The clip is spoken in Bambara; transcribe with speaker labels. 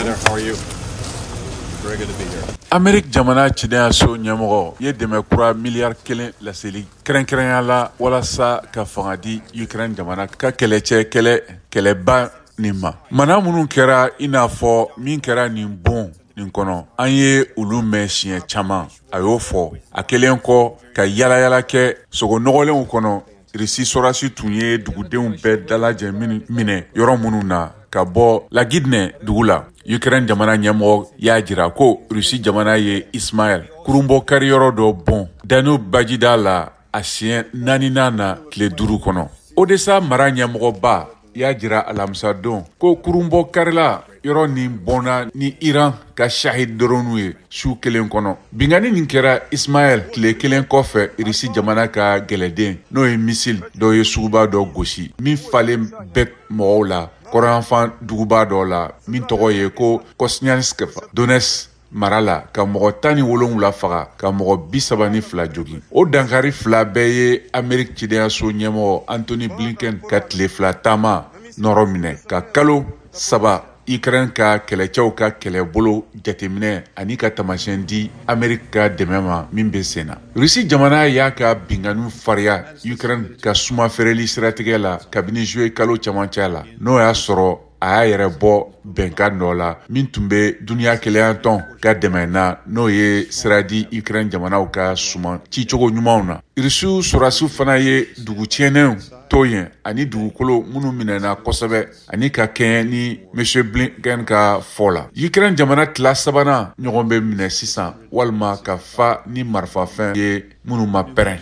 Speaker 1: Commander, how are you? Very good to be here.
Speaker 2: Amérique jamana cidenya so ɲɛmɔgɔ ye dɛmɛ kura miliyari 1 laseli kɛrɛnkɛrɛnya la walasa ka fanga di Ukraine jamana ka kɛlɛba nin ma. Mana minnu kɛra i n'a fɔ min kɛra nin bon nin kɔnɔ an ye olu mɛn siɲɛ caman a y'o fɔ a kelen kɔ ka yalayala kɛ sogo nɔgɔlenw kɔnɔ Risi sɔrasi tun ye dugudenw bɛɛ dalajɛ minɛ yɔrɔ minnu na ka bɔ Lagidne dugu la. Ukraine jamana ɲɛmɔgɔ y'a jira ko Rusi jamana ye Ismail kurunbɔ kariyɔrɔ dɔ bon Danube bajida la a siɲɛ 4nan na tile 5 kɔnɔ. Odessa mara ɲɛmɔgɔba y'a jira alamisa don ko kurunbɔ karila yɔrɔ nin bɔnna ni Iran ka shahid drone ye su kelen kɔnɔ. Bingani nin kɛra Ismail tile kelen kɔfɛ Rusi jamana ka gɛlɛden n'o ye missile dɔ ye suguba dɔ gosi min falen bɛ mɔgɔw la kɔrɔnfan duguba dɔ la min tɔgɔ ye ko Kosnyansk Donetsk mara la ka mɔgɔ 17 faga ka mɔgɔ 32 jogin. O dankari fila bɛɛ ye Amérique cidenya so ɲɛmɔgɔ Anthony Blinken ka tile 2 taama nɔrɔ minɛ ka kalo 3 Ukraine ka kɛlɛcɛw ka kɛlɛbolo jateminɛ ani ka tamasiyɛn di Amérique ka dɛmɛ ma min bɛ sen na. Rusi jamana y'a ka bingani fariya Ukraine ka suma feereli siratigɛ la kabini juillet kalo camancɛ la n'o y'a sɔrɔ a y'a yɛrɛ bɔ bɛnkan dɔ la min tun bɛ duniya kɛlɛyan tɔn ka dɛmɛ na n'o ye sira di Ukraine jamanaw ka suma cicogo ɲumanw na. Rusiw sɔrɔdasiw fana ye dugu tiɲɛnenw to yen ani dugukolo minnu minɛna kosɛbɛ ani ka kɛɲɛ ni M. Blinken ka fɔ la. Ukraine jamana tila 3nan ɲɔgɔn bɛ minɛ sisan walima ka fa ni marifafɛn ye minnu ma pɛrɛn.